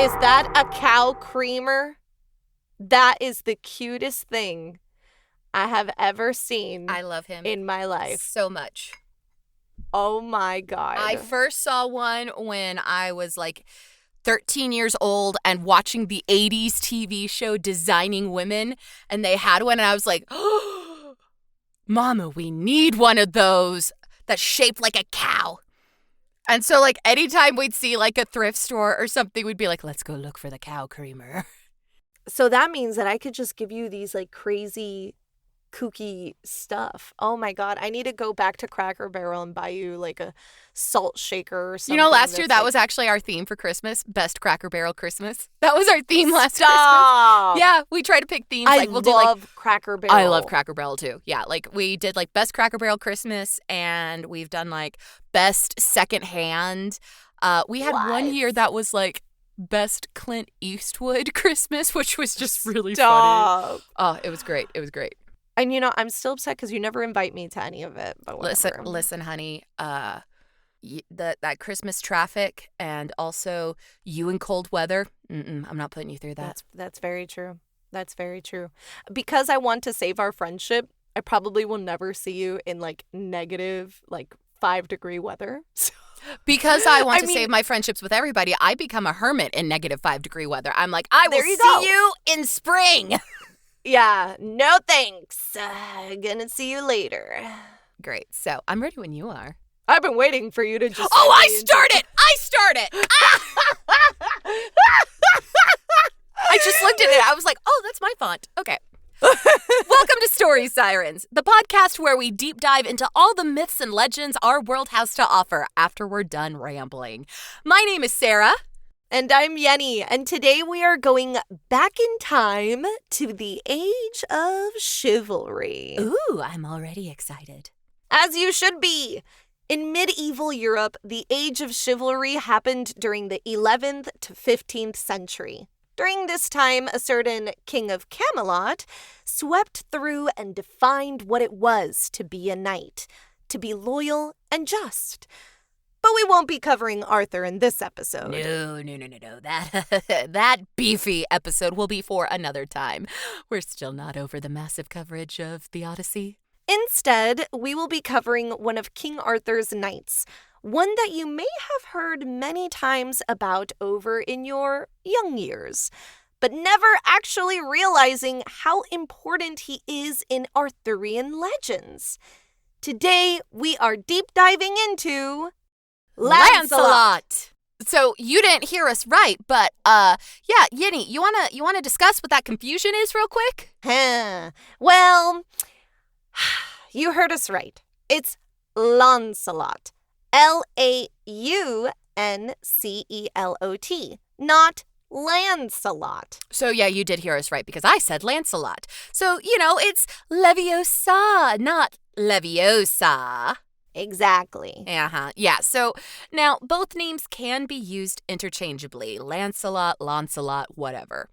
Is that a cow creamer? That is the cutest thing I have ever seen. I love him in my life so much. Oh my God. I first saw one when I was like 13 years old and watching the 80s TV show Designing Women, and they had one, and I was like, oh, Mama, we need one of those that's shaped like a cow. And so, like, anytime we'd see, like, a thrift store or something, we'd be like, let's go look for the cow creamer. So that means that I could just give you these, like, crazy, kooky stuff. Oh, my God. I need to go back to Cracker Barrel and buy you, like, a salt shaker or something. You know, last year, that was actually our theme for Christmas. Best Cracker Barrel Christmas. That was our theme last Christmas. Yeah, we try to pick themes. I love Cracker Barrel. I love Cracker Barrel, too. Yeah, like, we did, like, Best Cracker Barrel Christmas, and we've done, like, Best Secondhand. We had one year that was, like, Best Clint Eastwood Christmas, which was just really funny. Oh, it was great. It was great. And, you know, I'm still upset because you never invite me to any of it. But whatever. Listen, honey. That Christmas traffic and also you in cold weather. I'm not putting you through that. That's very true. That's very true. Because I want to save our friendship, I probably will never see you in like negative, like 5-degree weather. Because I want to save my friendships with everybody, I become a hermit in negative 5-degree weather. I'm like, I will see you in spring. Yeah, no thanks. Gonna see you later. Great. So I'm ready when you are. I've been waiting for you to just... Oh, I start it! I just looked at it. I was like, oh, that's my font. Okay. Welcome to Story Sirens, the podcast where we deep dive into all the myths and legends our world has to offer after we're done rambling. My name is Sarah. And I'm Yenny, and today we are going back in time to the age of chivalry. Ooh, I'm already excited. As you should be. In medieval Europe, the age of chivalry happened during the 11th to 15th century. During this time, a certain King of Camelot swept through and defined what it was to be a knight, to be loyal and just. But we won't be covering Arthur in this episode. No. That beefy episode will be for another time. We're still not over the massive coverage of the Odyssey. Instead, we will be covering one of King Arthur's knights, one that you may have heard many times about over in your young years, but never actually realizing how important he is in Arthurian legends. Today, we are deep diving into... Lancelot! So you didn't hear us right, but yeah, Yenny, you wanna discuss what that confusion is real quick? Well, you heard us right. It's Lancelot. L-A-U-N-C-E-L-O-T, not Lancelot. So yeah, you did hear us right because I said Lancelot. So, you know, it's Leviosa, not Leviosa. Exactly. Yeah, so now both names can be used interchangeably. Lancelot, whatever.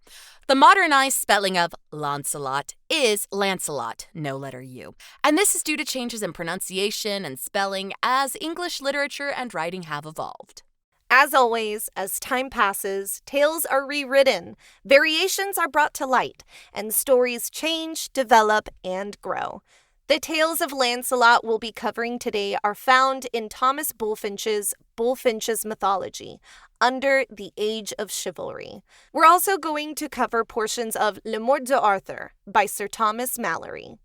The modernized spelling of Lancelot is Lancelot, no letter U. And this is due to changes in pronunciation and spelling as English literature and writing have evolved. As always, as time passes, tales are rewritten, variations are brought to light, and stories change, develop, and grow. The tales of Lancelot we'll be covering today are found in Thomas Bulfinch's Mythology, under the Age of Chivalry. We're also going to cover portions of Le Morte d'Arthur by Sir Thomas Malory.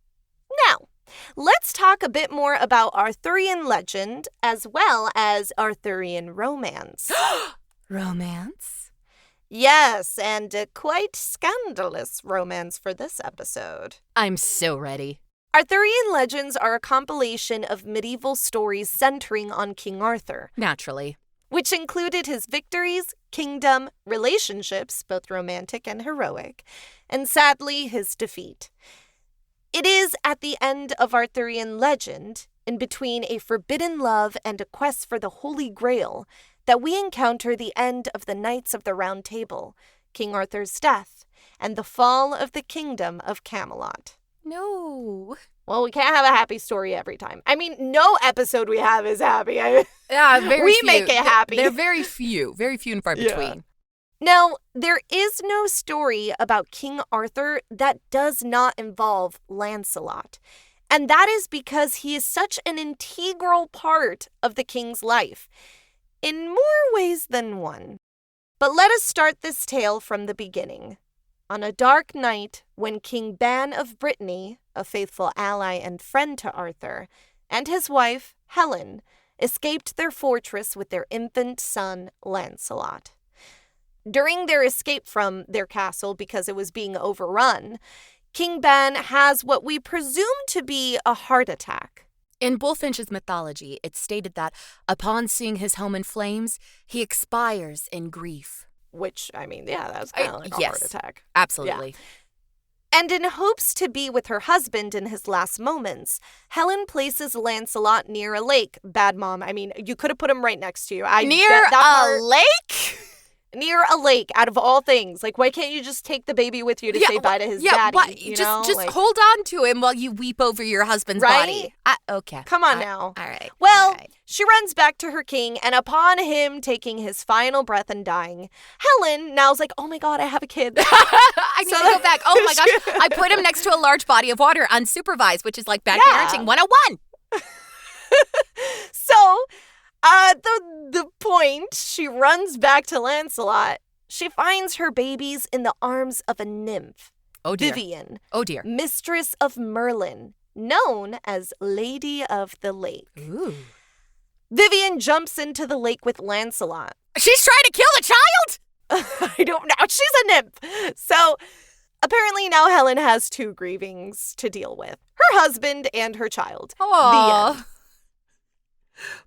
Now, let's talk a bit more about Arthurian legend as well as Arthurian romance. Romance? Yes, and a quite scandalous romance for this episode. I'm so ready. Arthurian legends are a compilation of medieval stories centering on King Arthur. Naturally. Which included his victories, kingdom, relationships, both romantic and heroic, and sadly, his defeat. It is at the end of Arthurian legend, in between a forbidden love and a quest for the Holy Grail, that we encounter the end of the Knights of the Round Table, King Arthur's death, and the fall of the kingdom of Camelot. No. Well, we can't have a happy story every time. I mean, no episode we have is happy. Yeah, very we few. Make it happy. They're very few and far between. Now, there is no story about King Arthur that does not involve Lancelot. And that is because he is such an integral part of the king's life, in more ways than one. But let us start this tale from the beginning. On a dark night, when King Ban of Brittany, a faithful ally and friend to Arthur, and his wife, Helen, escaped their fortress with their infant son, Lancelot. During their escape from their castle because it was being overrun, King Ban has what we presume to be a heart attack. In Bulfinch's mythology, it's stated that upon seeing his home in flames, he expires in grief. Which, I mean, yeah, that's kind of like a heart attack. Absolutely. Yeah. And in hopes to be with her husband in his last moments, Helen places Lancelot near a lake. Bad mom. I mean, you could have put him right next to you. Near a lake? Near a lake, out of all things. Like, why can't you just take the baby with you to say bye to his daddy? Just like, hold on to him while you weep over your husband's body. Okay. Come on now. All right. Well, she runs back to her king, and upon him taking his final breath and dying, Helen now's like, oh my God, I have a kid. I need to go back. Oh my gosh. I put him next to a large body of water, unsupervised, which is like bad parenting 101. So, the point, she runs back to Lancelot. She finds her babies in the arms of a nymph. Oh dear. Vivian. Oh dear. Mistress of Merlin, known as Lady of the Lake. Ooh. Vivian jumps into the lake with Lancelot. She's trying to kill the child? I don't know. She's a nymph. So, apparently now Helen has two grievings to deal with. Her husband and her child. Aww. The end.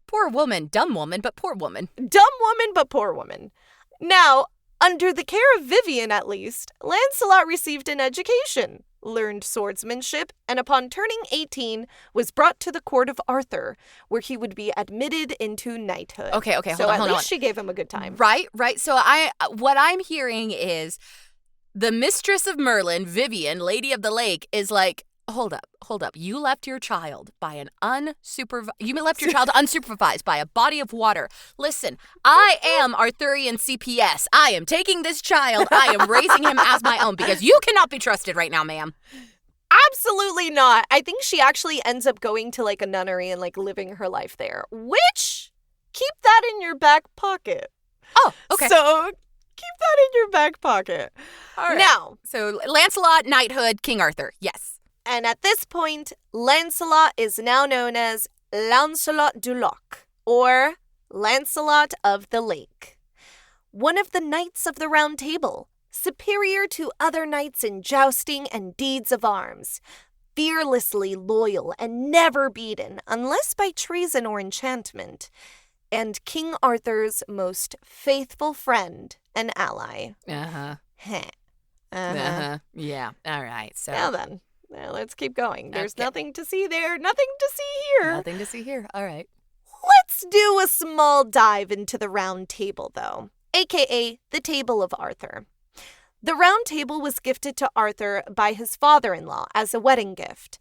Poor woman. Dumb woman, but poor woman. Dumb woman, but poor woman. Now, under the care of Vivian at least, Lancelot received an education, learned swordsmanship, and upon turning 18, was brought to the court of Arthur, where he would be admitted into knighthood. Okay, hold on. So at least she gave him a good time. Right. So what I'm hearing is the mistress of Merlin, Vivian, Lady of the Lake, is like, hold up. You left your child unsupervised by a body of water. Listen, I am Arthurian CPS. I am taking this child. I am raising him as my own because you cannot be trusted right now, ma'am. Absolutely not. I think she actually ends up going to like a nunnery and like living her life there, which keep that in your back pocket. Oh, okay. So keep that in your back pocket. All right. Now, so Lancelot, knighthood, King Arthur. Yes. And at this point, Lancelot is now known as Lancelot du Lac, or Lancelot of the Lake. One of the knights of the Round Table, superior to other knights in jousting and deeds of arms, fearlessly loyal and never beaten unless by treason or enchantment, and King Arthur's most faithful friend and ally. Uh-huh. Yeah. All right. So now then. Now let's keep going. There's nothing to see there, nothing to see here. Nothing to see here. All right. Let's do a small dive into the Round Table, though, aka the Table of Arthur. The Round Table was gifted to Arthur by his father-in-law as a wedding gift.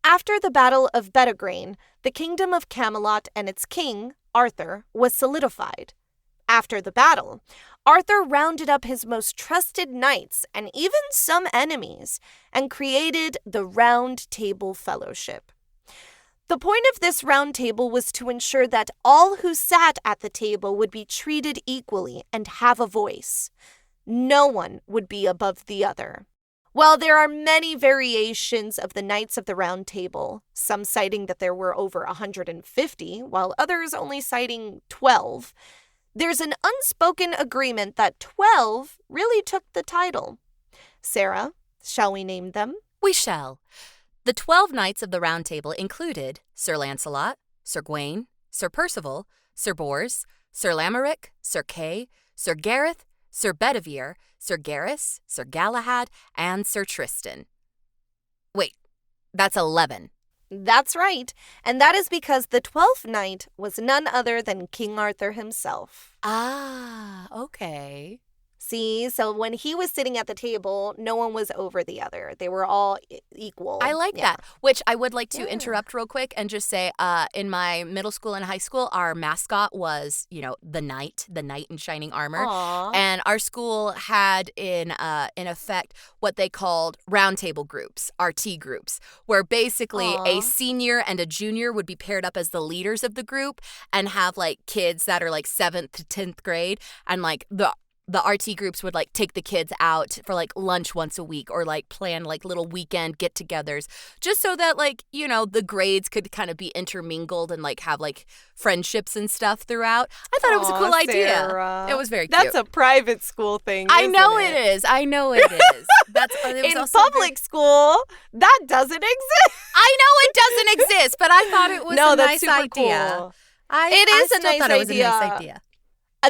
After the Battle of Bedegraine, the kingdom of Camelot and its king, Arthur, was solidified. After the battle, Arthur rounded up his most trusted knights and even some enemies and created the Round Table Fellowship. The point of this round table was to ensure that all who sat at the table would be treated equally and have a voice. No one would be above the other. While there are many variations of the Knights of the Round Table, some citing that there were over 150, while others only citing 12, there's an unspoken agreement that 12 really took the title. Sarah, shall we name them? We shall. The 12 Knights of the Round Table included Sir Lancelot, Sir Gawain, Sir Percival, Sir Bors, Sir Lamorak, Sir Kay, Sir Gareth, Sir Bedivere, Sir Garis, Sir Galahad, and Sir Tristan. Wait, that's 11. That's right, and that is because the 12th knight was none other than King Arthur himself. Ah, okay. See, so when he was sitting at the table, no one was over the other. They were all equal. I like that. Which I would like to Yeah. interrupt real quick and just say, in my middle school and high school, our mascot was, the knight in shining armor. Aw. And our school had in effect what they called roundtable groups, RT groups, where basically Aw. a senior and a junior would be paired up as the leaders of the group and have like kids that are like 7th to 10th grade, and like the RT groups would like take the kids out for like lunch once a week, or like plan like little weekend get-togethers, just so that like, the grades could kind of be intermingled and like have like friendships and stuff throughout. I thought it was a cool idea. Sarah. It was very cute. That's a private school thing. I know isn't it is. I know it is. It was in also public school, that doesn't exist. I know it doesn't exist, but I thought it was No, a that's nice super idea. cool. I a still nice thought it was idea. a nice idea.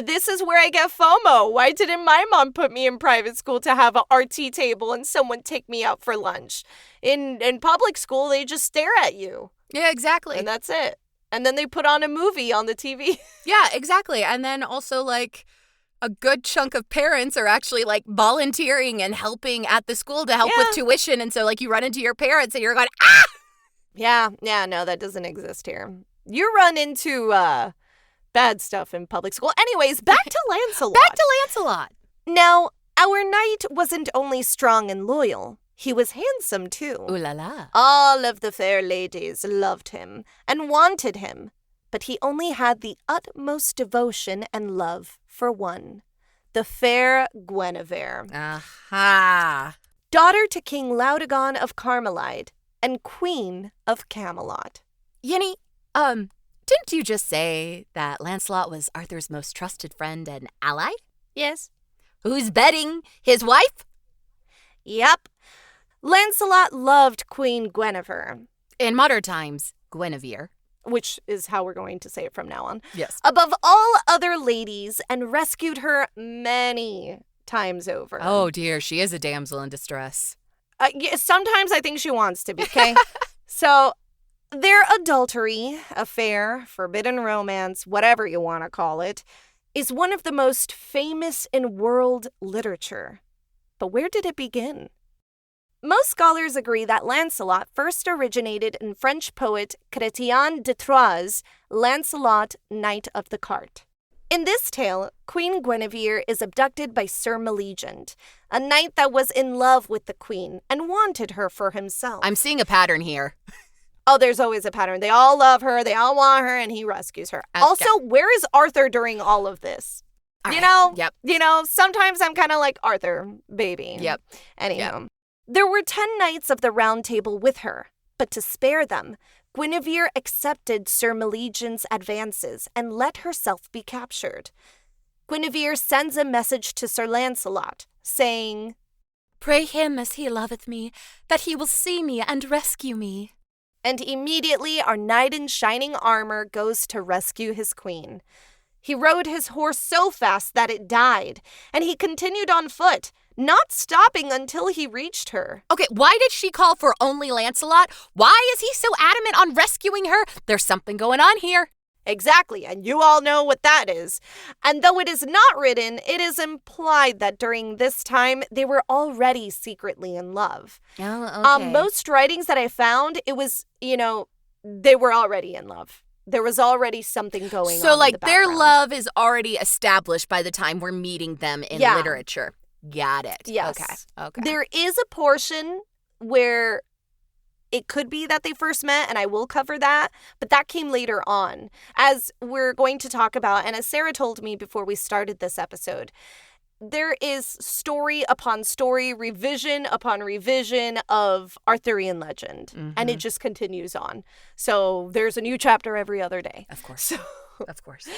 This is where I get FOMO. Why didn't my mom put me in private school to have an RT table and someone take me out for lunch? In public school, they just stare at you. Yeah, exactly. And that's it. And then they put on a movie on the TV. Yeah, exactly. And then also like a good chunk of parents are actually like volunteering and helping at the school to help with tuition. And so like you run into your parents and you're going, ah! Yeah, no, that doesn't exist here. You run into bad stuff in public school. Anyways, back to Lancelot. Now, our knight wasn't only strong and loyal, he was handsome too. Ooh la la. All of the fair ladies loved him and wanted him, but he only had the utmost devotion and love for one, the fair Guinevere. Aha. Daughter to King Laodegan of Carmelide and Queen of Camelot. Yenny, didn't you just say that Lancelot was Arthur's most trusted friend and ally? Yes. Who's betting? His wife? Yep. Lancelot loved Queen Guinevere. In modern times, Guinevere. Which is how we're going to say it from now on. Yes. Above all other ladies, and rescued her many times over. Oh dear, she is a damsel in distress. Sometimes I think she wants to be, okay? So, their adultery, affair, forbidden romance, whatever you want to call it, is one of the most famous in world literature. But where did it begin? Most scholars agree that Lancelot first originated in French poet Chrétien de Troyes' Lancelot, Knight of the Cart. In this tale, Queen Guinevere is abducted by Sir Maleagant, a knight that was in love with the queen and wanted her for himself. I'm seeing a pattern here. Oh, there's always a pattern. They all love her, they all want her, and he rescues her. Okay. Also, where is Arthur during all of this? Yep. Sometimes I'm kind of like Arthur, baby. Yep. Anywho, Yep. There were 10 knights of the Round Table with her, but to spare them, Guinevere accepted Sir Maleagant's advances and let herself be captured. Guinevere sends a message to Sir Lancelot, saying, "Pray him as he loveth me, that he will see me and rescue me." And immediately our knight in shining armor goes to rescue his queen. He rode his horse so fast that it died, and he continued on foot, not stopping until he reached her. Okay, why did she call for only Lancelot? Why is he so adamant on rescuing her? There's something going on here. Exactly, and you all know what that is. And though it is not written, it is implied that during this time, they were already secretly in love. Oh, okay. Most writings that I found, it was, they were already in love. There was already something going on. So, like, in the their background. love is already established by the time we're meeting them in literature. Got it. Yes. Okay. There is a portion where it could be that they first met, and I will cover that, but that came later on, as we're going to talk about, and as Sarah told me before we started this episode, there is story upon story, revision upon revision of Arthurian legend, and it just continues on. So there's a new chapter every other day. Of course. So, Of course.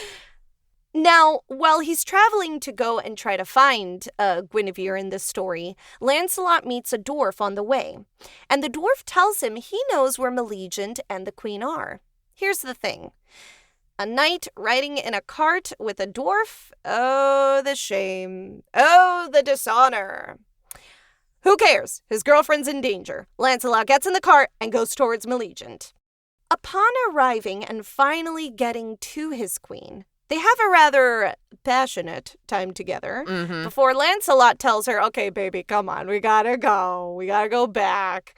Now, while he's traveling to go and try to find Guinevere in this story, Lancelot meets a dwarf on the way, and the dwarf tells him he knows where Maleagant and the queen are. Here's the thing. A knight riding in a cart with a dwarf? Oh, the shame. Oh, the dishonor. Who cares? His girlfriend's in danger. Lancelot gets in the cart and goes towards Maleagant. Upon arriving and finally getting to his queen, They have a rather passionate time together before Lancelot tells her, okay, baby, come on, we gotta go. We gotta go back.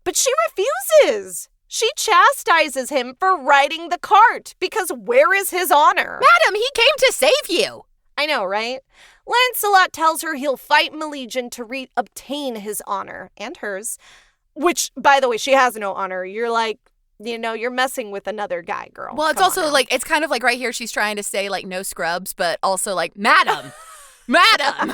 But she refuses. She chastises him for riding the cart because where is his honor? Madam, he came to save you. I know, right? Lancelot tells her he'll fight Maleagant to obtain his honor and hers, which, by the way, she has no honor. You're like, you're messing with another guy, girl. Well, it's Come also like, it's kind of like right here she's trying to say like no scrubs, but also like, madam, madam.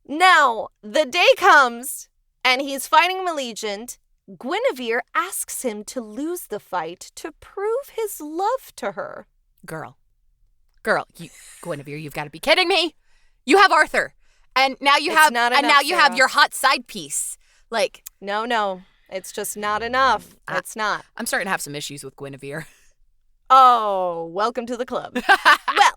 Now, the day comes and he's fighting Maleagant. Guinevere asks him to lose the fight to prove his love to her. Girl, Guinevere, you've got to be kidding me. You have Arthur, and now you have your hot side piece. Like, no, it's just not enough. It's not. I'm starting to have some issues with Guinevere. Oh, welcome to the club. Well,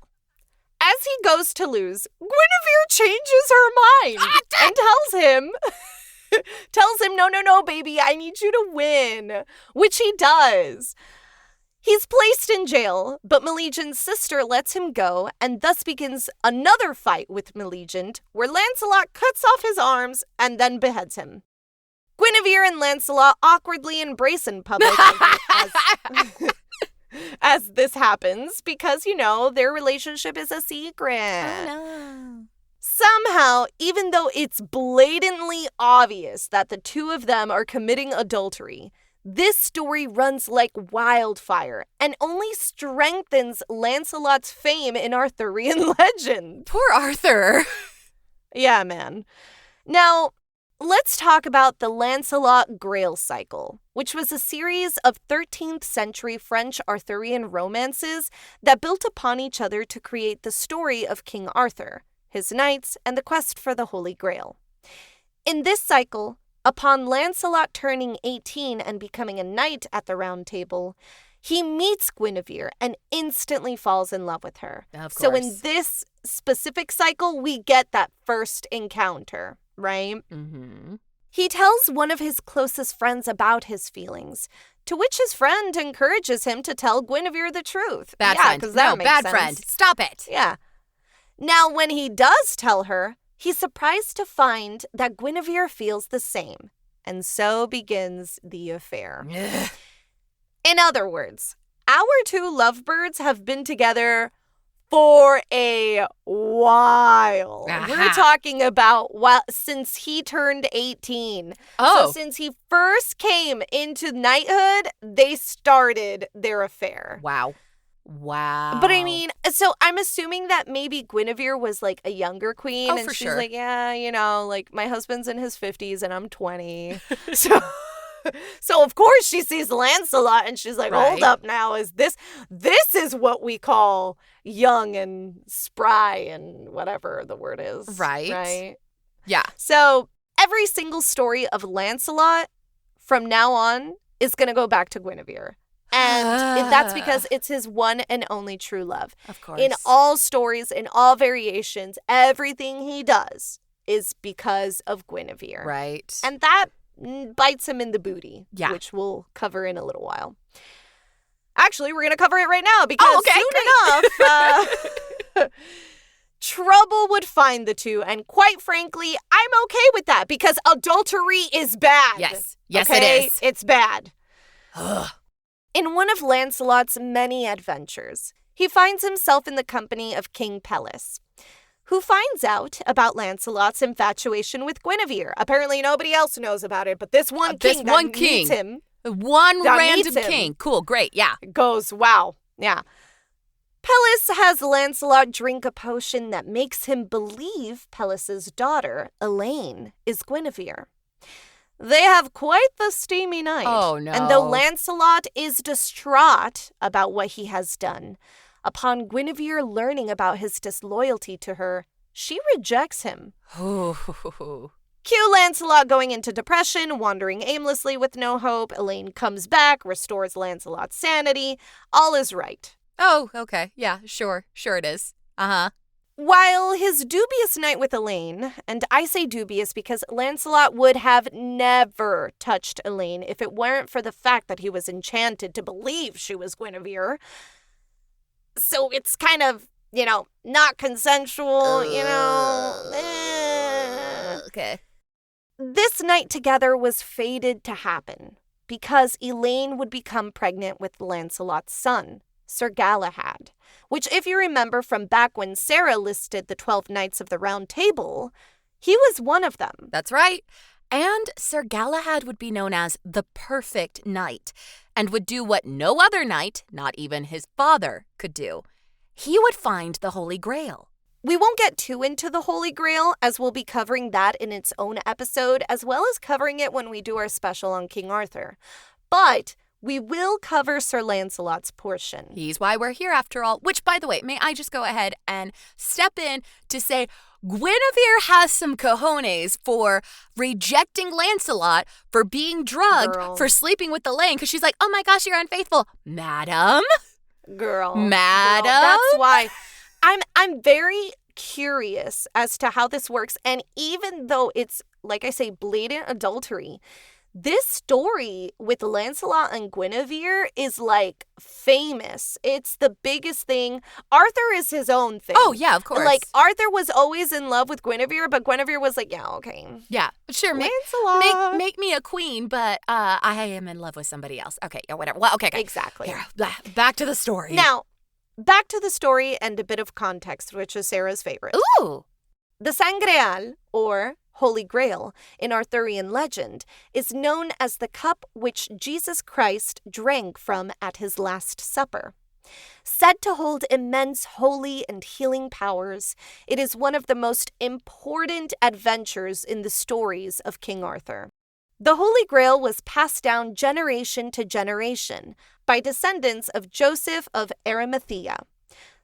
as he goes to lose, Guinevere changes her mind and tells him, no, baby, I need you to win, which he does. He's placed in jail, but Maleagant's sister lets him go, and thus begins another fight with Maleagant, where Lancelot cuts off his arms and then beheads him. Guinevere and Lancelot awkwardly embrace in public as this happens, because, their relationship is a secret. Oh, no. Somehow, even though it's blatantly obvious that the two of them are committing adultery, this story runs like wildfire and only strengthens Lancelot's fame in Arthurian legend. Poor Arthur. Yeah, man. Now, let's talk about the Lancelot Grail cycle, which was a series of 13th century French Arthurian romances that built upon each other to create the story of King Arthur, his knights, and the quest for the Holy Grail. In this cycle, upon Lancelot turning 18 and becoming a knight at the Round Table, he meets Guinevere and instantly falls in love with her. Of course. So in this specific cycle, we get that first encounter, right? Mm-hmm. He tells one of his closest friends about his feelings, to which his friend encourages him to tell Guinevere the truth. Bad friend. That makes bad sense. friend. Stop it. Yeah. Now, when he does tell her, he's surprised to find that Guinevere feels the same, and so begins the affair. In other words, our two lovebirds have been together for a while. We're talking about since he turned 18. Oh. So since he first came into knighthood, they started their affair. Wow. But I mean, so I'm assuming that maybe Guinevere was like a younger queen. Oh, and for she's sure. like, like my husband's in his 50s and I'm 20. So of course she sees Lancelot and she's like, hold up now, this is what we call young and spry and whatever the word is. Right. Yeah. So every single story of Lancelot from now on is going to go back to Guinevere. And that's because it's his one and only true love. Of course. In all stories, in all variations, everything he does is because of Guinevere. Right. And that bites him in the booty, which we'll cover in a little while. Actually, we're going to cover it right now because soon enough, trouble would find the two. And quite frankly, I'm okay with that because adultery is bad. Yes, okay? It is. It's bad. In one of Lancelot's many adventures, he finds himself in the company of King Pelles, who finds out about Lancelot's infatuation with Guinevere. Apparently nobody else knows about it, but this one king meets him. One random king. Cool, great, yeah. Goes, wow, yeah. Pelles has Lancelot drink a potion that makes him believe Pelles' daughter, Elaine, is Guinevere. They have quite the steamy night. Oh, no. And though Lancelot is distraught about what he has done, upon Guinevere learning about his disloyalty to her, she rejects him. Cue Lancelot going into depression, wandering aimlessly with no hope. Elaine comes back, restores Lancelot's sanity. All is right. Oh, okay. Yeah, sure. Sure it is. Uh-huh. While his dubious night with Elaine, and I say dubious because Lancelot would have never touched Elaine if it weren't for the fact that he was enchanted to believe she was Guinevere, So it's kind of, not consensual, Okay. This night together was fated to happen because Elaine would become pregnant with Lancelot's son, Sir Galahad, which, if you remember from back when Sarah listed the 12 Knights of the Round Table, he was one of them. That's right. And Sir Galahad would be known as the perfect knight and would do what no other knight, not even his father, could do. He would find the Holy Grail. We won't get too into the Holy Grail, as we'll be covering that in its own episode, as well as covering it when we do our special on King Arthur. But we will cover Sir Lancelot's portion. He's why we're here after all, which, by the way, may I just go ahead and step in to say Guinevere has some cojones for rejecting Lancelot for being drugged, for sleeping with Elaine, because she's like, oh my gosh, you're unfaithful. Madam? Madam? That's why I'm very curious as to how this works. And even though it's, like I say, blatant adultery, this story with Lancelot and Guinevere is like famous. It's the biggest thing. Arthur is his own thing. Oh, yeah, of course. Like, Arthur was always in love with Guinevere, but Guinevere was like, yeah, okay. Yeah, sure. Lancelot. Make me a queen, but I am in love with somebody else. Okay, yeah, whatever. Well, okay. Exactly. Here, back to the story. Now, back to the story and a bit of context, which is Sarah's favorite. Ooh. The Sangreal, or Holy Grail, in Arthurian legend, is known as the cup which Jesus Christ drank from at his Last Supper. Said to hold immense holy and healing powers, it is one of the most important adventures in the stories of King Arthur. The Holy Grail was passed down generation to generation by descendants of Joseph of Arimathea,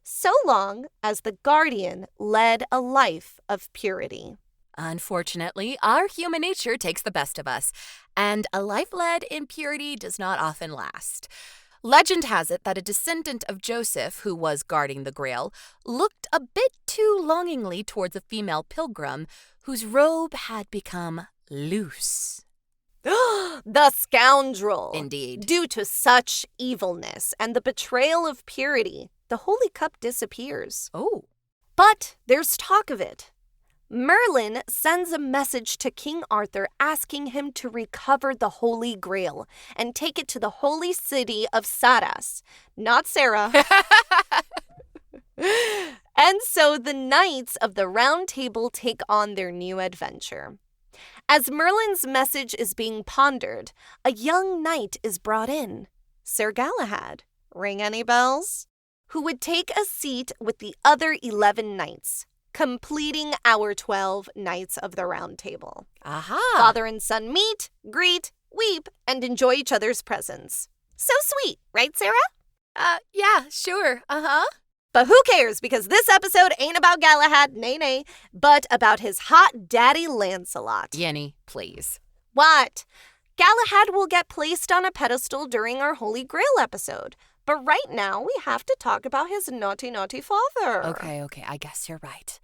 so long as the guardian led a life of purity. Unfortunately, our human nature takes the best of us, and a life led in purity does not often last. Legend has it that a descendant of Joseph, who was guarding the Grail, looked a bit too longingly towards a female pilgrim whose robe had become loose. The scoundrel! Indeed. Due to such evilness and the betrayal of purity, the Holy Cup disappears. Oh. But there's talk of it. Merlin sends a message to King Arthur asking him to recover the Holy Grail and take it to the holy city of Saras, not Sarah. And so the Knights of the Round Table take on their new adventure. As Merlin's message is being pondered, a young knight is brought in, Sir Galahad. Ring any bells? Who would take a seat with the other 11 knights, completing our 12 Knights of the Round Table. Aha! Father and son meet, greet, weep, and enjoy each other's presence. So sweet, right, Sarah? Yeah, sure. Uh-huh. But who cares, because this episode ain't about Galahad, nay, but about his hot daddy Lancelot. Yenny, please. What? Galahad will get placed on a pedestal during our Holy Grail episode. But right now, we have to talk about his naughty, naughty father. Okay, I guess you're right.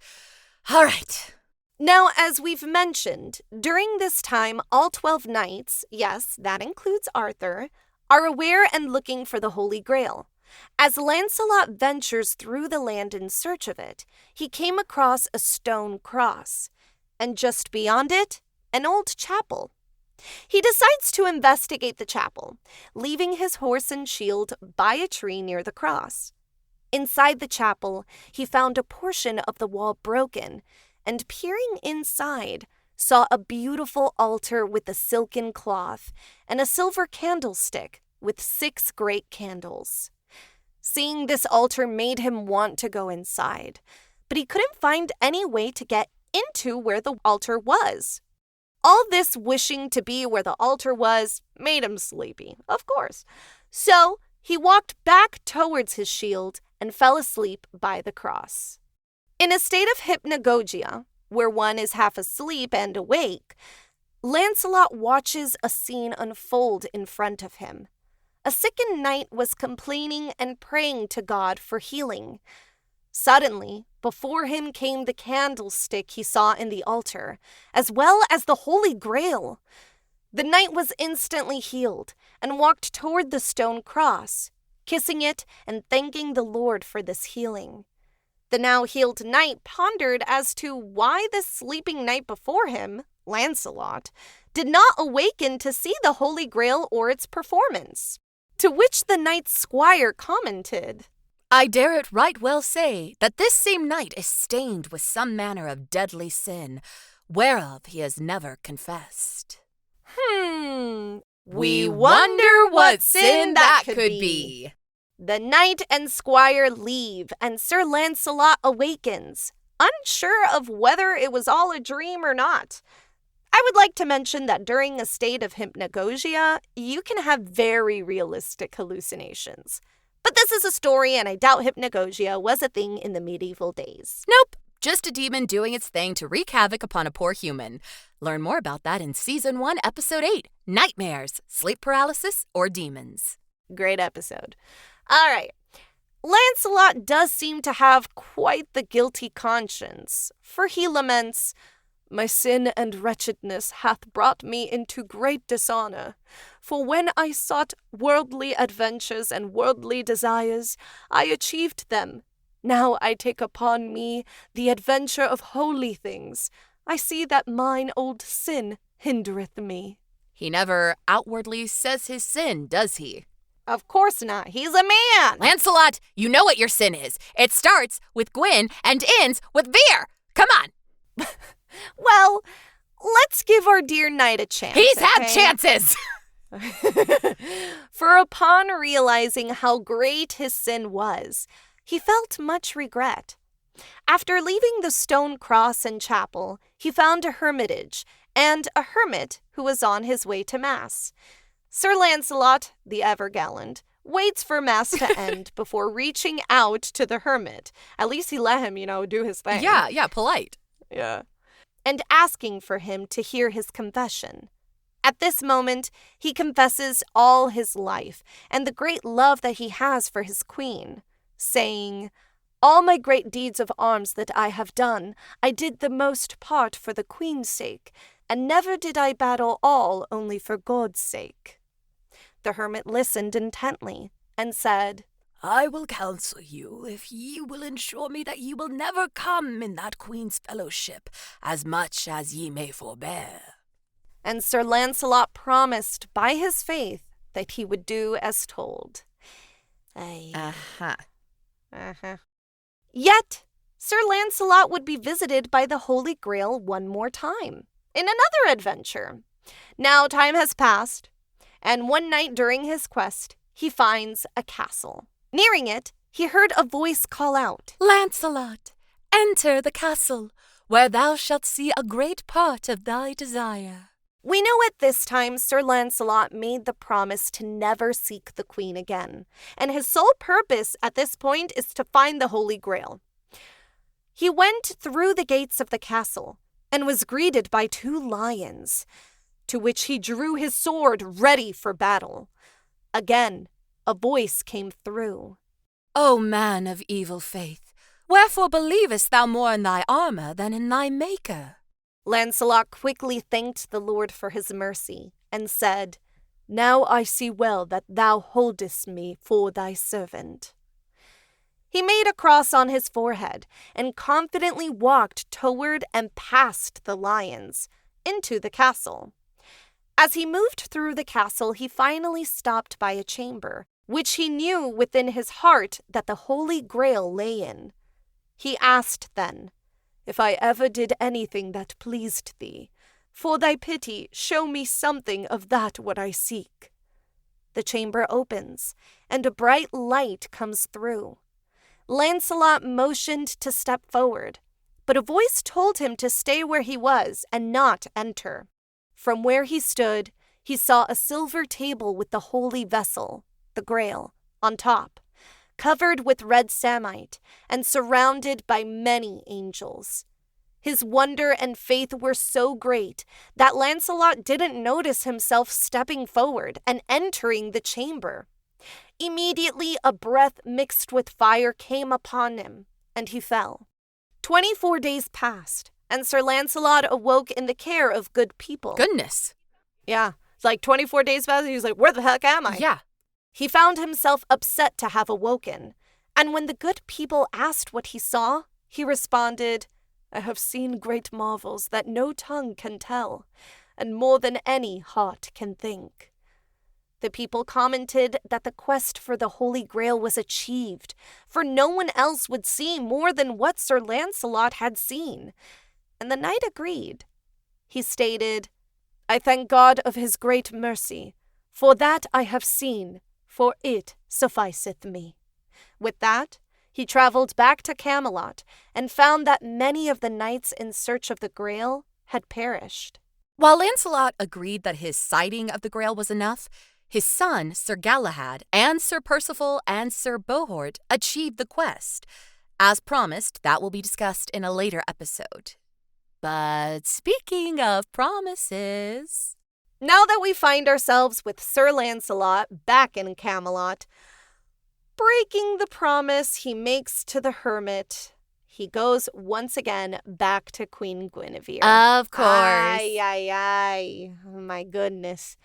All right. Now, as we've mentioned, during this time, all 12 knights, yes, that includes Arthur, are aware and looking for the Holy Grail. As Lancelot ventures through the land in search of it, he came across a stone cross, and just beyond it, an old chapel. He decides to investigate the chapel, leaving his horse and shield by a tree near the cross. Inside the chapel, he found a portion of the wall broken, and peering inside, saw a beautiful altar with a silken cloth and a silver candlestick with 6 great candles. Seeing this altar made him want to go inside, but he couldn't find any way to get into where the altar was. All this wishing to be where the altar was made him sleepy, of course. So he walked back towards his shield and fell asleep by the cross. In a state of hypnagogia, where one is half asleep and awake, Lancelot watches a scene unfold in front of him. A sickened knight was complaining and praying to God for healing. Suddenly, before him came the candlestick he saw in the altar, as well as the Holy Grail. The knight was instantly healed and walked toward the stone cross. kissing it and thanking the Lord for this healing. The now healed knight pondered as to why the sleeping knight before him, Lancelot, did not awaken to see the Holy Grail or its performance. To which the knight's squire commented, I dare it right well say that this same knight is stained with some manner of deadly sin, whereof he has never confessed. We wonder what sin that could be. be. The knight and squire leave, and Sir Lancelot awakens, unsure of whether it was all a dream or not. I would like to mention that during a state of hypnagogia, you can have very realistic hallucinations. But this is a story, and I doubt hypnagogia was a thing in the medieval days. Nope, just a demon doing its thing to wreak havoc upon a poor human. Learn more about that in Season 1, Episode 8, Nightmares, Sleep Paralysis, or Demons. Great episode. All right. Lancelot does seem to have quite the guilty conscience, for he laments, My sin and wretchedness hath brought me into great dishonor. For when I sought worldly adventures and worldly desires, I achieved them. Now I take upon me the adventure of holy things. I see that mine old sin hindereth me. He never outwardly says his sin, does he? Of course not. He's a man. Lancelot, you know what your sin is. It starts with Gwyn and ends with Veer. Come on. Well, let's give our dear knight a chance. He's had chances. For upon realizing how great his sin was, he felt much regret. After leaving the stone cross and chapel, he found a hermitage and a hermit who was on his way to Mass. Sir Lancelot, the ever-gallant, waits for Mass to end before reaching out to the hermit. At least he let him, do his thing. Yeah, polite. Yeah. And asking for him to hear his confession. At this moment, he confesses all his life and the great love that he has for his queen, saying, All my great deeds of arms that I have done, I did the most part for the queen's sake, and never did I battle all only for God's sake. The hermit listened intently, and said, I will counsel you if ye will ensure me that ye will never come in that queen's fellowship, as much as ye may forbear. And Sir Lancelot promised by his faith that he would do as told. Yet, Sir Lancelot would be visited by the Holy Grail one more time, in another adventure. Now time has passed, and one night during his quest, he finds a castle. Nearing it, he heard a voice call out, Lancelot, enter the castle, where thou shalt see a great part of thy desire. We know at this time Sir Lancelot made the promise to never seek the queen again, and his sole purpose at this point is to find the Holy Grail. He went through the gates of the castle and was greeted by 2 lions, to which he drew his sword ready for battle. Again, a voice came through. O man of evil faith, wherefore believest thou more in thy armor than in thy maker? Lancelot quickly thanked the Lord for his mercy, and said, Now I see well that thou holdest me for thy servant. He made a cross on his forehead, and confidently walked toward and past the lions, into the castle. As he moved through the castle, he finally stopped by a chamber, which he knew within his heart that the Holy Grail lay in. He asked then, If I ever did anything that pleased thee, for thy pity show me something of that what I seek. The chamber opens, and a bright light comes through. Lancelot motioned to step forward, but a voice told him to stay where he was and not enter. From where he stood, he saw a silver table with the holy vessel, the Grail, on top, covered with red samite and surrounded by many angels. His wonder and faith were so great that Lancelot didn't notice himself stepping forward and entering the chamber. Immediately a breath mixed with fire came upon him, and he fell. 24 days passed, and Sir Lancelot awoke in the care of good people. Goodness. Yeah, it's like 24 days passed, and he was like, where the heck am I? Yeah. He found himself upset to have awoken, and when the good people asked what he saw, he responded, "I have seen great marvels that no tongue can tell, and more than any heart can think." The people commented that the quest for the Holy Grail was achieved, for no one else would see more than what Sir Lancelot had seen, and the knight agreed. He stated, "I thank God of his great mercy, for that I have seen, for it sufficeth me." With that, he traveled back to Camelot and found that many of the knights in search of the Grail had perished. While Lancelot agreed that his sighting of the Grail was enough, his son, Sir Galahad, and Sir Percival and Sir Bohort achieved the quest. As promised, that will be discussed in a later episode. But speaking of promises... Now that we find ourselves with Sir Lancelot back in Camelot, breaking the promise he makes to the hermit, he goes once again back to Queen Guinevere. Of course. Ay. My goodness.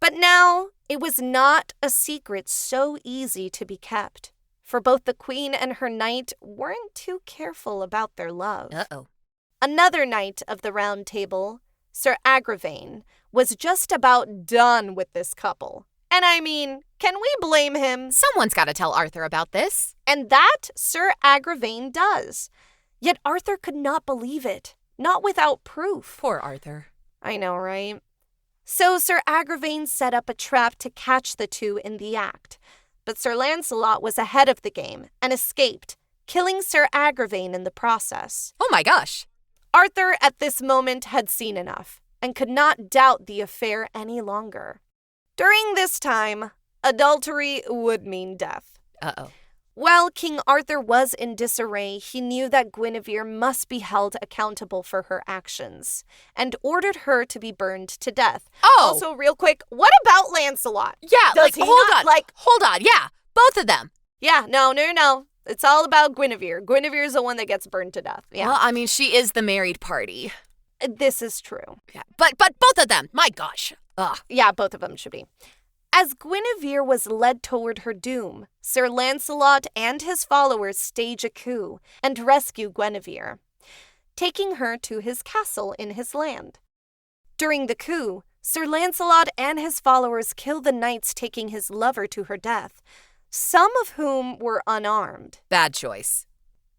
But now, it was not a secret so easy to be kept, for both the queen and her knight weren't too careful about their love. Uh-oh. Another knight of the Round Table, Sir Agravain, was just about done with this couple. And I mean, can we blame him? Someone's got to tell Arthur about this. And that Sir Agravain does. Yet Arthur could not believe it, not without proof. Poor Arthur. I know, right? So Sir Agravain set up a trap to catch the two in the act. But Sir Lancelot was ahead of the game and escaped, killing Sir Agravain in the process. Oh my gosh. Arthur at this moment had seen enough and could not doubt the affair any longer. During this time, adultery would mean death. Uh-oh. While King Arthur was in disarray, he knew that Guinevere must be held accountable for her actions, and ordered her to be burned to death. Oh! Also, real quick, what about Lancelot? Yeah, Does he not, hold on, yeah, both of them. Yeah, no. It's all about Guinevere. Guinevere's the one that gets burned to death. Yeah. Well, I mean, she is the married party. This is true. Yeah, but both of them, my gosh. Ugh. Yeah, both of them should be. As Guinevere was led toward her doom, Sir Lancelot and his followers stage a coup and rescue Guinevere, taking her to his castle in his land. During the coup, Sir Lancelot and his followers kill the knights taking his lover to her death, some of whom were unarmed. Bad choice.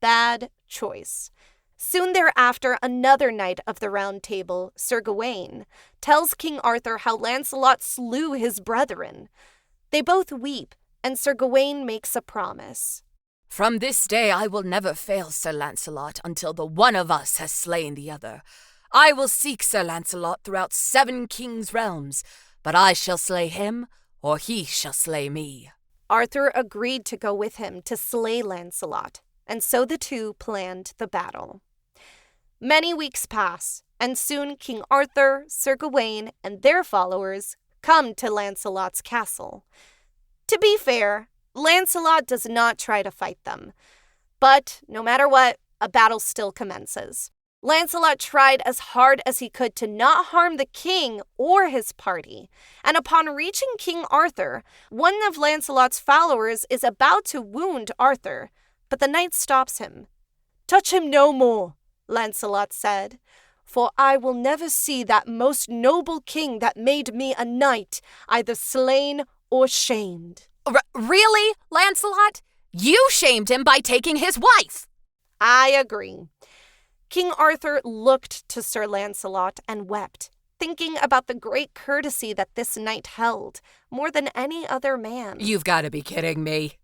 Bad choice. Soon thereafter, another knight of the Round Table, Sir Gawain, tells King Arthur how Lancelot slew his brethren. They both weep, and Sir Gawain makes a promise. "From this day I will never fail Sir Lancelot until the one of us has slain the other. I will seek Sir Lancelot throughout 7 kings' realms, but I shall slay him, or he shall slay me." Arthur agreed to go with him to slay Lancelot, and so the two planned the battle. Many weeks pass, and soon King Arthur, Sir Gawain, and their followers come to Lancelot's castle. To be fair, Lancelot does not try to fight them, but no matter what, a battle still commences. Lancelot tried as hard as he could to not harm the king or his party, and upon reaching King Arthur, one of Lancelot's followers is about to wound Arthur, but the knight stops him. "Touch him no more," Lancelot said, "for I will never see that most noble king that made me a knight either slain or shamed." Really, Lancelot? You shamed him by taking his wife. I agree. King Arthur looked to Sir Lancelot and wept, thinking about the great courtesy that this knight held, more than any other man. You've got to be kidding me.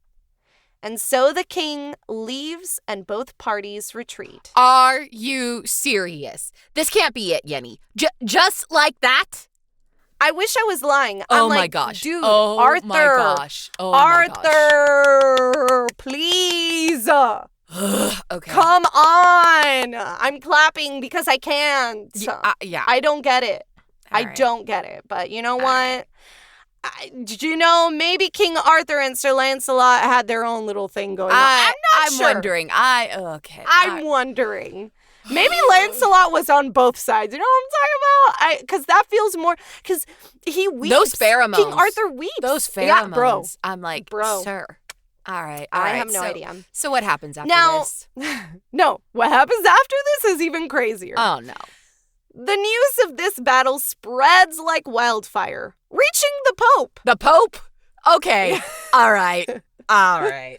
And so the king leaves and both parties retreat. Are you serious? This can't be it, Yenny. Just like that? I wish I was lying. Oh I'm my like, gosh. Dude, oh Arthur. My gosh. Oh my gosh. Arthur, please. Okay. Come on. I'm clapping because I can't. Yeah. I don't get it. All I right. don't get it. But you know what? Right. Did you know maybe King Arthur and Sir Lancelot had their own little thing going on? I'm not sure. wondering. Okay. I'm wondering. Maybe Lancelot was on both sides. You know what I'm talking about? Because that feels more... Because he weeps. Those pheromones. King Arthur weeps. Those pheromones. Yeah, bro. I'm like, bro. Sir. All right. I have no idea. So what happens after this? No, what happens after this is even crazier. Oh, no. The news of this battle spreads like wildfire, reaching the Pope. The Pope? Okay. All right. All right.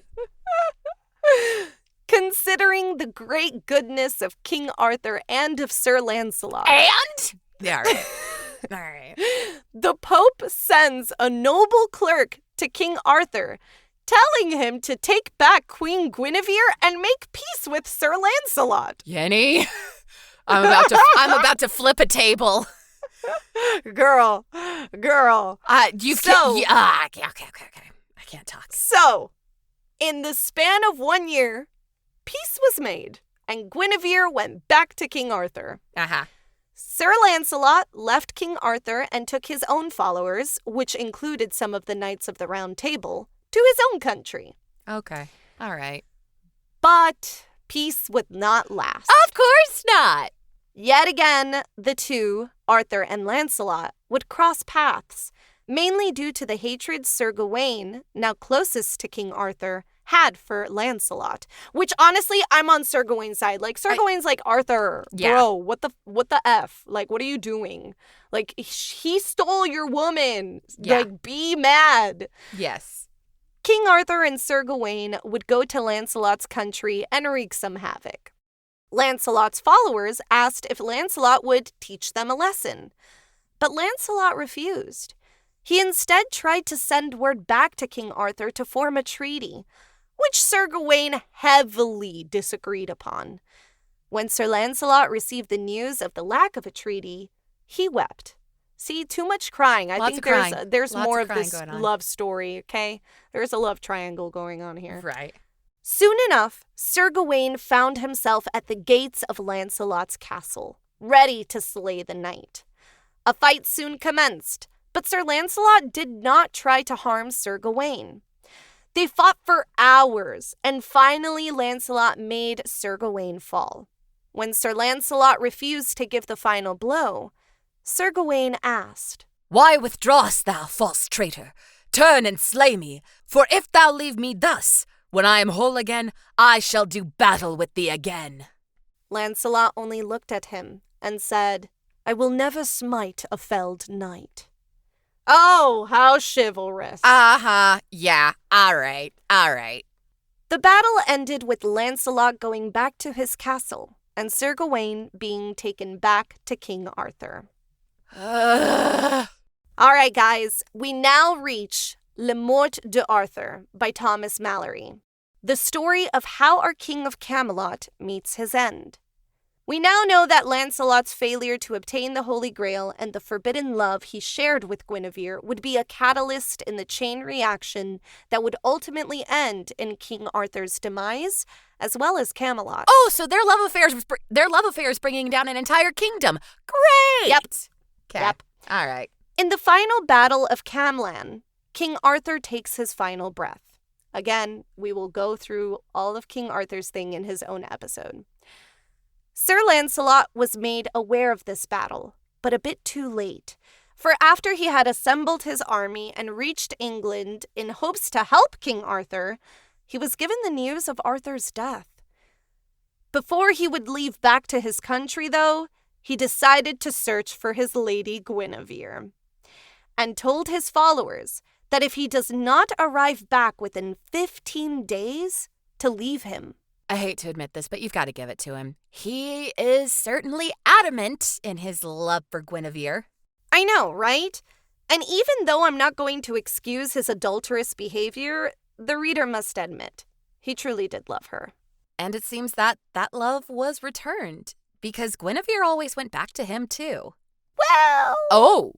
Considering the great goodness of King Arthur and of Sir Lancelot. And? Yeah, all right. All right. The Pope sends a noble clerk to King Arthur, telling him to take back Queen Guinevere and make peace with Sir Lancelot. Yenny, I'm about to flip a table. Girl. Okay. I can't talk. So, in the span of 1 year, peace was made, and Guinevere went back to King Arthur. Uh-huh. Sir Lancelot left King Arthur and took his own followers, which included some of the Knights of the Round Table, to his own country. Okay. All right. But peace would not last. Of course not. Yet again, the two, Arthur and Lancelot, would cross paths, mainly due to the hatred Sir Gawain, now closest to King Arthur, had for Lancelot. Which, honestly, I'm on Sir Gawain's side. Like, Sir Gawain's like, Arthur, bro, what the F? Like, what are you doing? Like, he stole your woman. Yeah. Like, be mad. Yes. King Arthur and Sir Gawain would go to Lancelot's country and wreak some havoc. Lancelot's followers asked if Lancelot would teach them a lesson. But Lancelot refused. He instead tried to send word back to King Arthur to form a treaty, which Sir Gawain heavily disagreed upon. When Sir Lancelot received the news of the lack of a treaty, he wept. See, too much crying. I think there's more of this love story, okay? There's a love triangle going on here. Right. Soon enough, Sir Gawain found himself at the gates of Lancelot's castle, ready to slay the knight. A fight soon commenced, but Sir Lancelot did not try to harm Sir Gawain. They fought for hours, and finally Lancelot made Sir Gawain fall. When Sir Lancelot refused to give the final blow, Sir Gawain asked, "Why withdrawest thou, false traitor? Turn and slay me, for if thou leave me thus, when I am whole again, I shall do battle with thee again." Lancelot only looked at him and said, "I will never smite a felled knight." Oh, how chivalrous. Uh-huh, yeah, all right. The battle ended with Lancelot going back to his castle and Sir Gawain being taken back to King Arthur. All right, guys, we now reach Le Morte d'Arthur by Thomas Malory, the story of how our King of Camelot meets his end. We now know that Lancelot's failure to obtain the Holy Grail and the forbidden love he shared with Guinevere would be a catalyst in the chain reaction that would ultimately end in King Arthur's demise, as well as Camelot. Oh, so their love affair is bringing down an entire kingdom. Great! Yep. Okay. Yep. All right. In the final battle of Camlan, King Arthur takes his final breath. Again, we will go through all of King Arthur's thing in his own episode. Sir Lancelot was made aware of this battle, but a bit too late. For after he had assembled his army and reached England in hopes to help King Arthur, he was given the news of Arthur's death. Before he would leave back to his country, though, he decided to search for his lady Guinevere, and told his followers that if he does not arrive back within 15 days, to leave him. I hate to admit this, but you've got to give it to him. He is certainly adamant in his love for Guinevere. I know, right? And even though I'm not going to excuse his adulterous behavior, the reader must admit, he truly did love her. And it seems that love was returned, because Guinevere always went back to him, too. Well... Oh,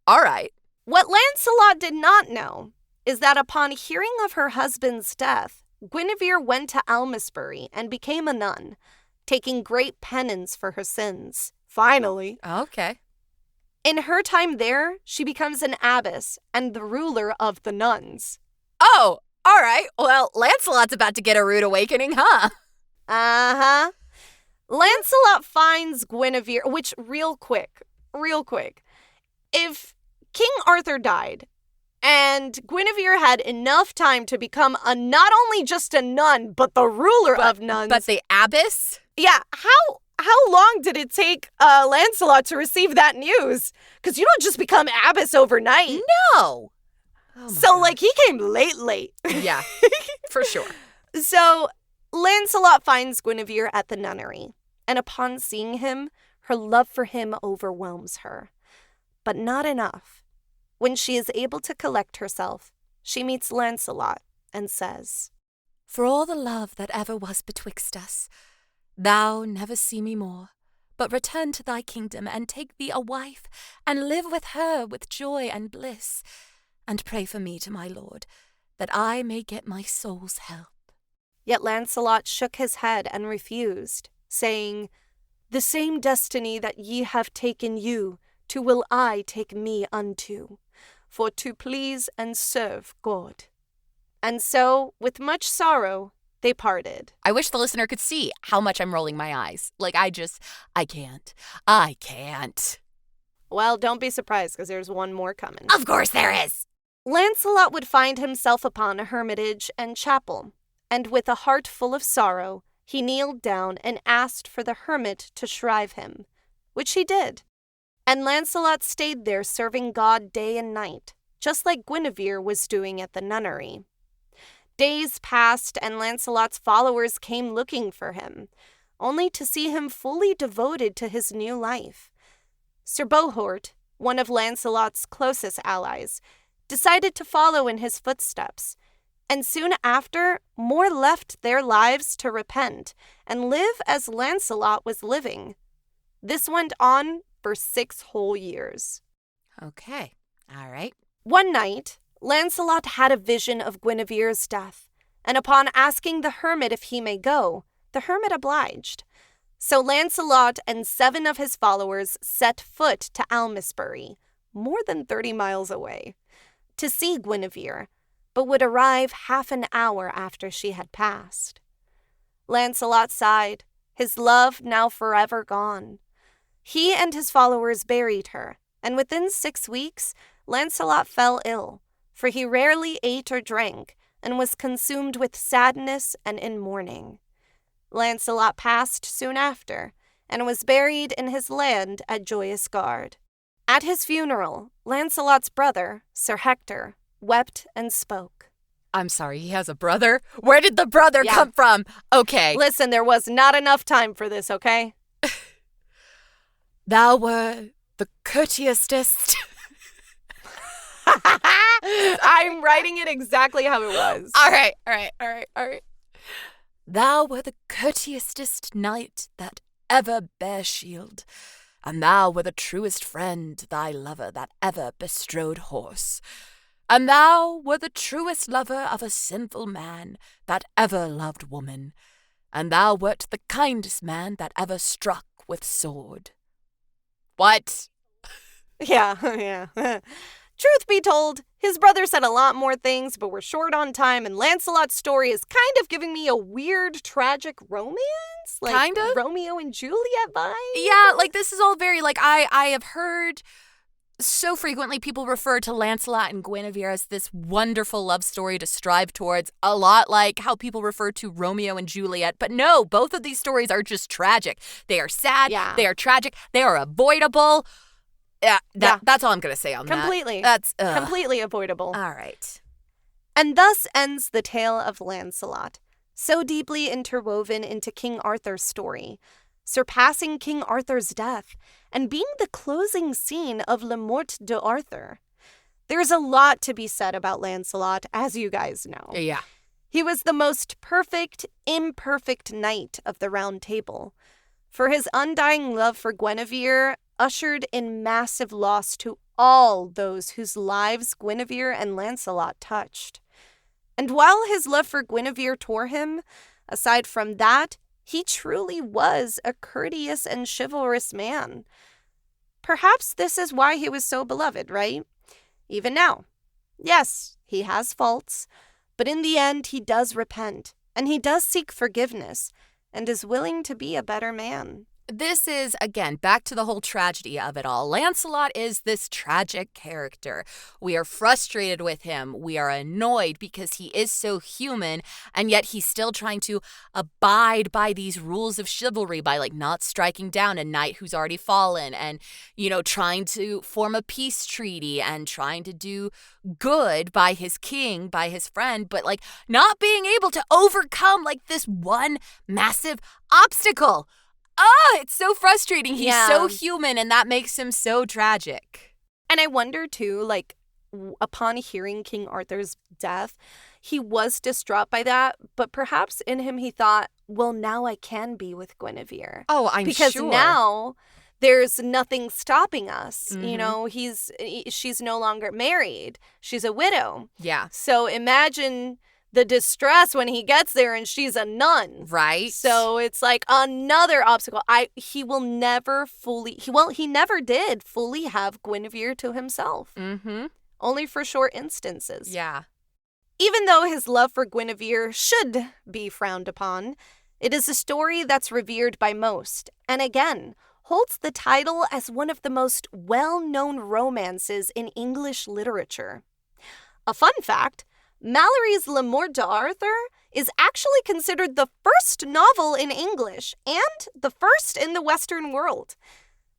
all right. What Lancelot did not know is that upon hearing of her husband's death, Guinevere went to Almasbury and became a nun, taking great penance for her sins. Finally. Okay. In her time there, she becomes an abbess and the ruler of the nuns. Oh, all right. Well, Lancelot's about to get a rude awakening, huh? Uh-huh. Lancelot finds Guinevere, which real quick, if King Arthur died and Guinevere had enough time to become not only just a nun, but the ruler of nuns. But the abbess? Yeah, how long did it take Lancelot to receive that news? Because you don't just become abbess overnight. No. Oh so, God. like, he came late. Yeah, for sure. So, Lancelot finds Guinevere at the nunnery, and upon seeing him, her love for him overwhelms her. But not enough. When she is able to collect herself, she meets Lancelot and says, "For all the love that ever was betwixt us, thou never see me more, but return to thy kingdom and take thee a wife, and live with her with joy and bliss, and pray for me to my lord, that I may get my soul's help." Yet Lancelot shook his head and refused, saying, "The same destiny that ye have taken you, to will I take me unto, for to please and serve God." And so, with much sorrow, they parted. I wish the listener could see how much I'm rolling my eyes. Like, I can't. Well, don't be surprised, because there's one more coming. Of course there is. Lancelot would find himself upon a hermitage and chapel, and with a heart full of sorrow, he kneeled down and asked for the hermit to shrive him, which he did. And Lancelot stayed there serving God day and night, just like Guinevere was doing at the nunnery. Days passed, and Lancelot's followers came looking for him, only to see him fully devoted to his new life. Sir Bohort, one of Lancelot's closest allies, decided to follow in his footsteps, and soon after, more left their lives to repent and live as Lancelot was living. This went on for 6 whole years. Okay, all right. One night, Lancelot had a vision of Guinevere's death, and upon asking the hermit if he may go, the hermit obliged. So Lancelot and 7 of his followers set foot to Almesbury, more than 30 miles away, to see Guinevere, but would arrive half an hour after she had passed. Lancelot sighed, his love now forever gone. He and his followers buried her, and within 6 weeks, Lancelot fell ill, for he rarely ate or drank, and was consumed with sadness and in mourning. Lancelot passed soon after, and was buried in his land at Joyous Gard. At his funeral, Lancelot's brother, Sir Hector, wept and spoke. I'm sorry, he has a brother? Where did the brother come from? Okay. Listen, there was not enough time for this, okay? Thou were the courteousest. I'm writing it exactly how it was. All right. Thou were the courteousest knight that ever bare shield, and thou were the truest friend to thy lover that ever bestrode horse, and thou were the truest lover of a sinful man that ever loved woman, and thou wert the kindest man that ever struck with sword. What? Yeah. Truth be told, his brother said a lot more things, but we're short on time, and Lancelot's story is kind of giving me a weird, tragic romance? Like, kind of? Romeo and Juliet vibe? Yeah, like, this is all very, like, I have heard so frequently people refer to Lancelot and Guinevere as this wonderful love story to strive towards, a lot like how people refer to Romeo and Juliet. But no, both of these stories are just tragic. They are sad, They are tragic, they are avoidable. That's all I'm going to say on Completely. that. That's completely avoidable. All right. And thus ends the tale of Lancelot, so deeply interwoven into King Arthur's story, surpassing King Arthur's death, and being the closing scene of Le Morte d'Arthur. There's a lot to be said about Lancelot, as you guys know. Yeah. He was the most perfect, imperfect knight of the Round Table. For his undying love for Guinevere ushered in massive loss to all those whose lives Guinevere and Lancelot touched. And while his love for Guinevere tore him, aside from that, he truly was a courteous and chivalrous man. Perhaps this is why he was so beloved, right? Even now. Yes, he has faults, but in the end he does repent, and he does seek forgiveness, and is willing to be a better man. This is, again, back to the whole tragedy of it all. Lancelot is this tragic character. We are frustrated with him. We are annoyed because he is so human, and yet he's still trying to abide by these rules of chivalry by, like, not striking down a knight who's already fallen and, you know, trying to form a peace treaty and trying to do good by his king, by his friend, but, like, not being able to overcome, like, this one massive obstacle. It's so frustrating. He's so human, and that makes him so tragic. And I wonder, too, like, upon hearing King Arthur's death, he was distraught by that, but perhaps in him he thought, well, now I can be with Guinevere. Oh, I'm because sure. Because now there's nothing stopping us. Mm-hmm. You know, she's no longer married. She's a widow. Yeah. So imagine the distress when he gets there and she's a nun. Right. So it's like another obstacle. He never did fully have Guinevere to himself. Mm-hmm. Only for short instances. Yeah. Even though his love for Guinevere should be frowned upon, it is a story that's revered by most, and again, holds the title as one of the most well-known romances in English literature. A fun fact, Malory's Le Morte d'Arthur is actually considered the first novel in English and the first in the Western world.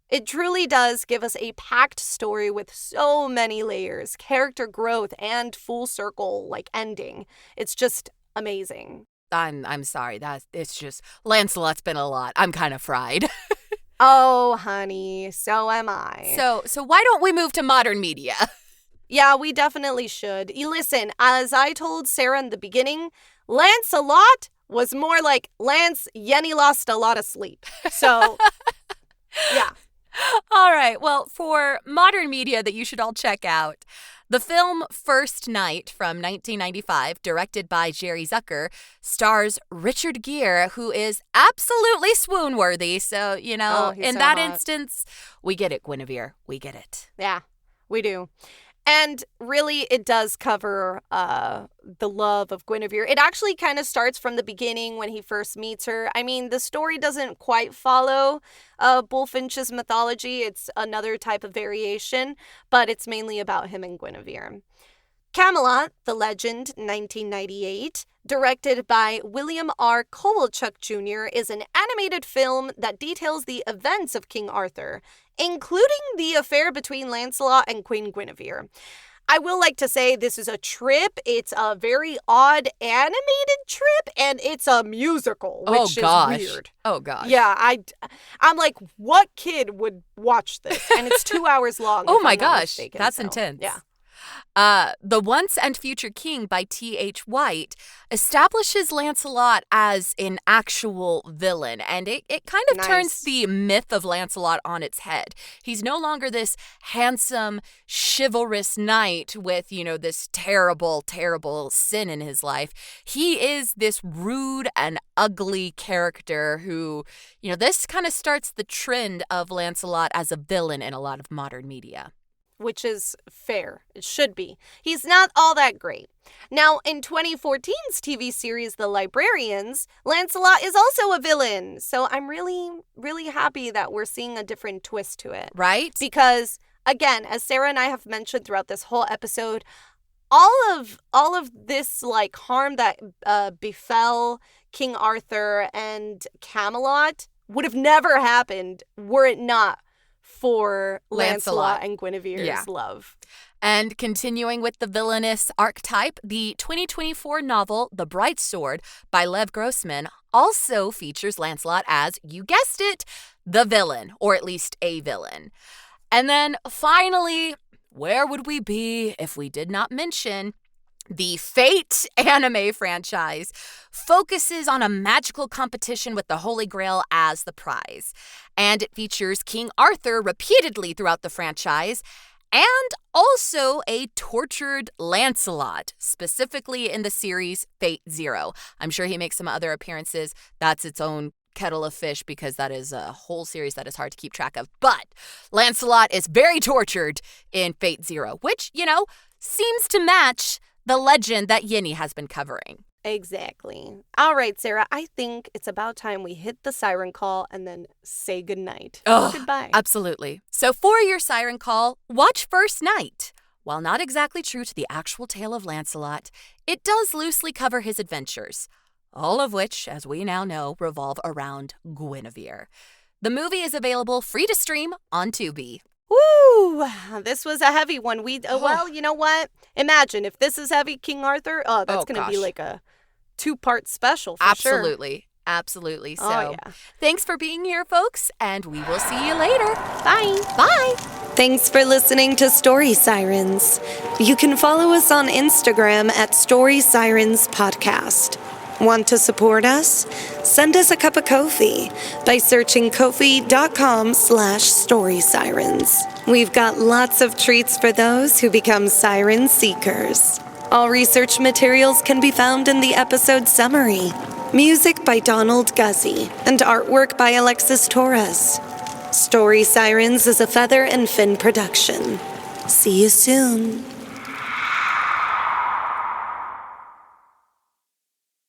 It truly does give us a packed story with so many layers, character growth, and full circle, like, ending. It's just amazing. I'm sorry. It's just Lancelot's been a lot. I'm kind of fried. Oh, honey, so am I. So why don't we move to modern media? Yeah, we definitely should. Listen, as I told Sarah in the beginning, Lancelot was more like Lance Yenny lost a lot of sleep. So, yeah. All right. Well, for modern media that you should all check out, the film First Night from 1995, directed by Jerry Zucker, stars Richard Gere, who is absolutely swoon-worthy. So, you know, in so that hot. instance, we get it, Guinevere. We get it. Yeah, we do. And really, it does cover the love of Guinevere. It actually kind of starts from the beginning when he first meets her. I mean, the story doesn't quite follow Bulfinch's mythology. It's another type of variation, but it's mainly about him and Guinevere. Camelot, the Legend, 1998, directed by William R. Kovalchuk Jr., is an animated film that details the events of King Arthur, including the affair between Lancelot and Queen Guinevere. I will like to say this is a trip. It's a very odd animated trip, and it's a musical, which is weird. Oh, gosh. Yeah, I'm like, what kid would watch this? And it's 2 hours long. Oh, my gosh. That's intense. Yeah. The Once and Future King by T.H. White establishes Lancelot as an actual villain, and it kind of turns the myth of Lancelot on its head. He's no longer this handsome, chivalrous knight with, you know, this terrible, terrible sin in his life. He is this rude and ugly character who, you know, this kind of starts the trend of Lancelot as a villain in a lot of modern media. Which is fair. It should be. He's not all that great. Now, in 2014's TV series The Librarians, Lancelot is also a villain. So I'm really, really happy that we're seeing a different twist to it. Right? Because, again, as Sarah and I have mentioned throughout this whole episode, all of this, like, harm that befell King Arthur and Camelot would have never happened were it not for Lancelot and Guinevere's love. And continuing with the villainous archetype, the 2024 novel The Bright Sword by Lev Grossman also features Lancelot as, you guessed it, the villain, or at least a villain. And then finally, where would we be if we did not mention the Fate anime franchise focuses on a magical competition with the Holy Grail as the prize. And it features King Arthur repeatedly throughout the franchise, and also a tortured Lancelot, specifically in the series Fate Zero. I'm sure he makes some other appearances. That's its own kettle of fish because that is a whole series that is hard to keep track of. But Lancelot is very tortured in Fate Zero, which, you know, seems to match the legend that Yenny has been covering. Exactly. All right, Sarah, I think it's about time we hit the siren call and then say goodnight. Oh, Goodbye. absolutely. So for your siren call, watch First Night. While not exactly true to the actual tale of Lancelot, it does loosely cover his adventures, all of which, as we now know, revolve around Guinevere. The movie is available free to stream on Tubi. Woo! This was a heavy one. Well, you know what? Imagine if this is heavy, King Arthur. Oh, that's going to be like a 2-part special for sure. Absolutely. So, Oh, yeah. Thanks for being here, folks, and we will see you later. Bye. Bye. Thanks for listening to Story Sirens. You can follow us on Instagram at Story Sirens Podcast. Want to support us? Send us a cup of Ko-fi by searching ko-fi.com/storysirens. We've got lots of treats for those who become siren seekers. All research materials can be found in the episode summary. Music by Donald Guzzi and artwork by Alexis Torres. Story Sirens is a Feather and Fin production. See you soon.